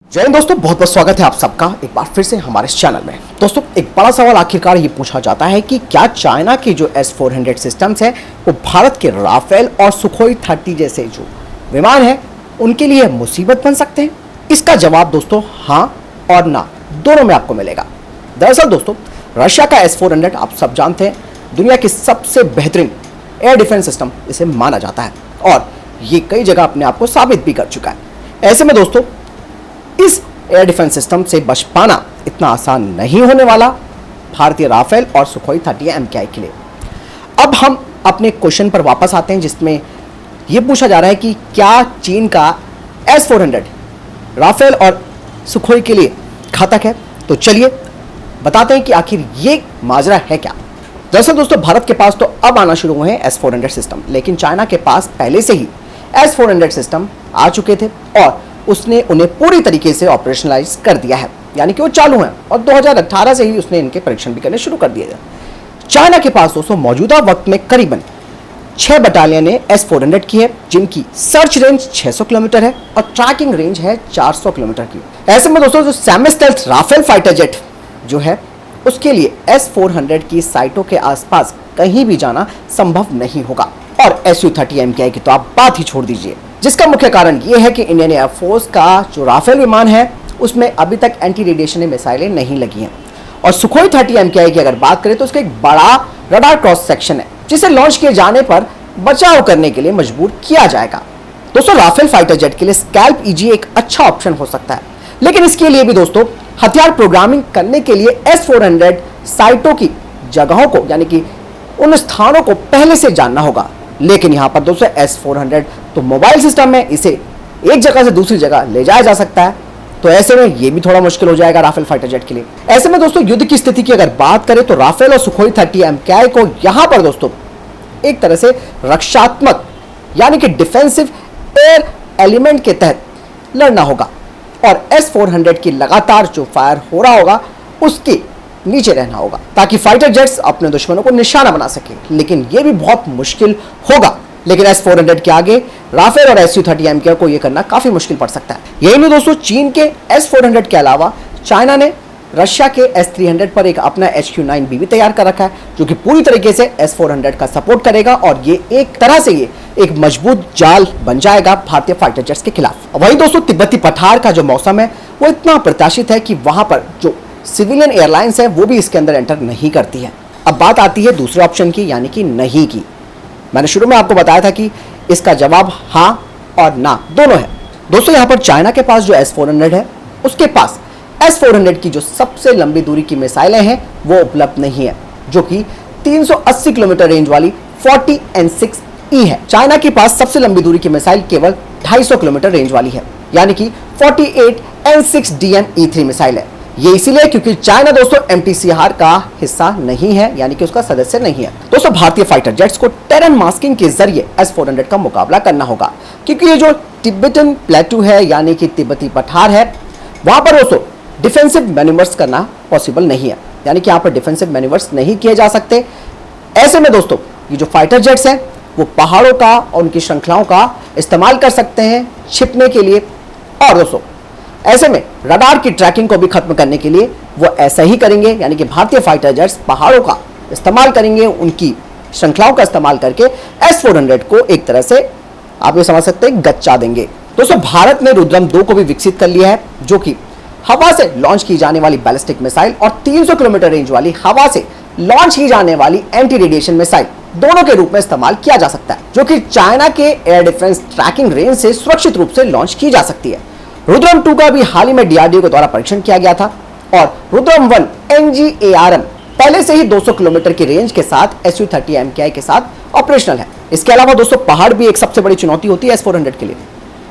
जय हिंद दोस्तों, बहुत बहुत स्वागत है आप सबका एक बार फिर से हमारे इस चैनल में। दोस्तों, एक बड़ा सवाल आखिरकार ये पूछा जाता है कि क्या चाइना की जो S-400 सिस्टम्स है वो भारत के राफेल और सुखोई 30 जैसे जो विमान है उनके लिए मुसीबत बन सकते हैं? इसका जवाब दोस्तों हाँ और ना दोनों में आपको मिलेगा। दरअसल दोस्तों, रशिया का S-400 आप सब जानते हैं दुनिया की सबसे बेहतरीन एयर डिफेंस सिस्टम इसे माना जाता है और ये कई जगह अपने आप को साबित भी कर चुका है। ऐसे में दोस्तों, इस एयर डिफेंस सिस्टम से बच पाना इतना आसान नहीं होने वाला भारतीय राफेल और सुखोई 30 MKI के लिए। अब हम अपने क्वेश्चन पर वापस आते हैं जिसमें यह पूछा जा रहा है कि क्या चीन का S-400 राफेल और सुखोई के लिए घातक है। तो चलिए बताते हैं कि आखिर ये माजरा है क्या। दरअसल दोस्तों, भारत के पास तो अब आना शुरू हुए हैं S-400 सिस्टम, लेकिन चाइना के पास पहले से ही S-400 सिस्टम आ चुके थे और उसने उन्हें पूरी तरीके से ऑपरेशनलाइज कर दिया है, यानी कि वो चालू हैं और 2018 से ही उसने इनके परीक्षण भी करने शुरू कर दिए थे। चाइना के पास दोस्तों मौजूदा वक्त में करीबन 6 बटालियन ने S-400 की है, जिनकी सर्च रेंज 600 किलोमीटर है और ट्रैकिंग रेंज है 400 किलोमीटर की। ऐसे में दोस्तों, जो सेमी-स्टेल्थ राफेल फाइटर जेट जो है उसके लिए S-400 की साइटों के आसपास कहीं भी जाना संभव नहीं होगा और Su-30 MKI की तो आप बात ही छोड़ दीजिए, जिसका मुख्य कारण ये है कि इंडियन एयरफोर्स का जो राफेल विमान है उसमें अभी तक एंटी रेडिएशन मिसाइलें नहीं लगी हैं। और सुखोई 30 MKI की अगर बात करें तो उसका एक बड़ा रडार क्रॉस सेक्शन है जिसे लॉन्च किए जाने पर बचाव करने के लिए मजबूर किया जाएगा। दोस्तों, राफेल फाइटर जेट के लिए स्कैल्प EG एक अच्छा ऑप्शन हो सकता है, लेकिन इसके लिए भी दोस्तों हथियार प्रोग्रामिंग करने के लिए S-400 साइटों की जगहों को, यानी कि उन स्थानों को पहले से जानना होगा। लेकिन यहां पर दोस्तों S-400 तो मोबाइल सिस्टम में इसे एक जगह से दूसरी जगह ले जाया जा सकता है, तो ऐसे में यह भी थोड़ा मुश्किल हो जाएगा राफेल फाइटर जेट के लिए। ऐसे में दोस्तों, युद्ध की स्थिति की अगर बात करें तो राफेल और सुखोई 30 MKI को यहां पर दोस्तों एक तरह से रक्षात्मक, यानी कि डिफेंसिव एयर एलिमेंट के तहत लड़ना होगा और S-400 की लगातार जो फायर हो रहा होगा उसके नीचे रहना होगा ताकि फाइटर जेट्स अपने दुश्मनों को निशाना बना सके, लेकिन यह भी बहुत मुश्किल होगा। लेकिन S-400 के आगे राफेल और Su-30 MKI को यह करना काफी मुश्किल पड़ सकता है। यही नहीं दोस्तों, चीन के S-400 के अलावा चाइना ने रशिया के S-300 पर एक अपना HQ-9B भी तैयार कर रखा है, जो कि पूरी तरीके से S-400 का सपोर्ट करेगा और ये एक तरह से ये एक मजबूत जाल बन जाएगा भारतीय फाइटर जेट्स के खिलाफ। वहीं दोस्तों, तिब्बती पठार का जो मौसम है वो इतना प्रत्याशित है कि वहां पर जो सिविलियन एयरलाइंस है वो भी इसके अंदर एंटर नहीं करती है। अब बात आती है दूसरे ऑप्शन की, यानी कि नहीं की। मैंने शुरू में आपको बताया था कि इसका जवाब हाँ और ना दोनों है। दोस्तों, यहां पर चाइना के पास जो S-400 है उसके पास S-400 की जो सबसे लंबी दूरी की मिसाइलें हैं वो उपलब्ध नहीं है, जो कि 380 किलोमीटर रेंज वाली 40 N6E है। चाइना के पास सबसे लंबी दूरी की मिसाइल केवल 250 किलोमीटर रेंज वाली है, यानी कि 48 N6DM-E3 मिसाइल है। ये इसीलिए क्योंकि चाइना दोस्तों MTCR का हिस्सा नहीं है, यानी कि उसका सदस्य नहीं है। दोस्तों, भारतीय फाइटर जेट्स को टेरन मास्किंग के जरिए S-400 का मुकाबला करना होगा, क्योंकि ये जो तिब्बतन प्लेटू है, यानी कि तिब्बती पठार है, वहां पर दोस्तों डिफेंसिव मैन्यूवर्स करना पॉसिबल नहीं है, यानी कि यहाँ पर डिफेंसिव मैन्यूवर्स नहीं किए जा सकते। ऐसे में दोस्तों ये जो फाइटर जेट्स हैं वो पहाड़ों का और उनकी श्रृंखलाओं का इस्तेमाल कर सकते हैं छिपने के लिए, और दोस्तों ऐसे में रडार की ट्रैकिंग को भी खत्म करने के लिए वो ऐसा ही करेंगे, यानी कि भारतीय फाइटर जेट्स पहाड़ों का इस्तेमाल करेंगे, उनकी श्रृंखलाओं का इस्तेमाल करके S-400 को एक तरह से आप ये समझ सकते हैं गच्चा देंगे। दोस्तों, भारत ने रुद्रम 2 को भी विकसित कर लिया है, जो कि हवा से लॉन्च की जाने वाली बैलिस्टिक मिसाइल और 300 किलोमीटर रेंज वाली हवा से लॉन्च की जाने वाली एंटी रेडिएशन मिसाइल दोनों के रूप में इस्तेमाल किया जा सकता है, जो कि चाइना के एयर डिफेंस ट्रैकिंग रेंज से सुरक्षित रूप से लॉन्च की जा सकती है। रुद्रम 2 का भी हाल ही में DRDO के द्वारा परीक्षण किया गया था और रुद्रम 1 NGARM पहले से ही 200 किलोमीटर की रेंज के साथ Su-30 MKI के साथ ऑपरेशनल है। इसके अलावा दोस्तों पहाड़ भी एक सबसे बड़ी चुनौती होती है S-400 के लिए,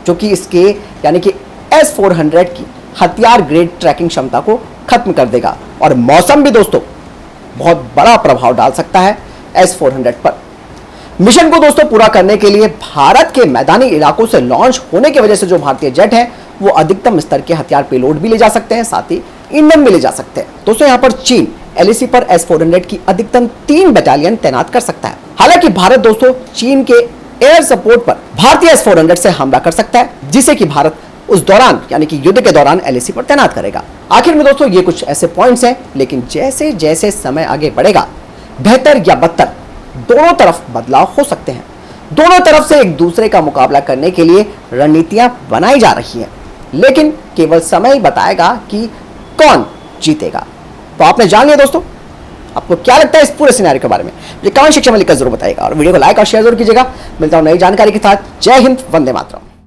जो कि इसके यानी कि S-400 की हथियार ग्रेड ट्रैकिंग क्षमता को खत्म कर देगा और मौसम भी दोस्तों बहुत बड़ा प्रभाव डाल सकता है S-400 पर। मिशन को दोस्तों पूरा करने के लिए भारत के मैदानी इलाकों से लॉन्च होने की वजह से जो भारतीय जेट हैं वो अधिकतम स्तर के हथियार पेलोड भी ले जा सकते हैं, साथ ही ईंधन भी ले जा सकते हैं। दोस्तों, यहाँ पर चीन LAC पर S-400 की अधिकतम 3 बटालियन तैनात कर सकता है। हालांकि भारत दोस्तों चीन के एयर सपोर्ट पर भारतीय S-400 से हमला कर सकता है, जिसे कि भारत उस दौरान यानी कि युद्ध के दौरान एलएसी पर तैनात करेगा। आखिर में दोस्तों ये कुछ ऐसे पॉइंट्स हैं, लेकिन जैसे जैसे समय आगे बढ़ेगा बेहतर या बदतर दोनों तरफ बदलाव हो सकते हैं। दोनों तरफ से एक दूसरे का मुकाबला करने के लिए रणनीतियां बनाई जा रही हैं, लेकिन केवल समय ही बताएगा कि कौन जीतेगा। तो आपने जान लिया दोस्तों, आपको क्या लगता है इस पूरे सिनेरियो के बारे में? मुझे कमेंट सेक्शन में लिखकर जरूर बताइएगा और वीडियो को लाइक और शेयर जरूर कीजिएगा। मिलता हूं नई जानकारी के साथ। जय हिंद, वंदे मातरम।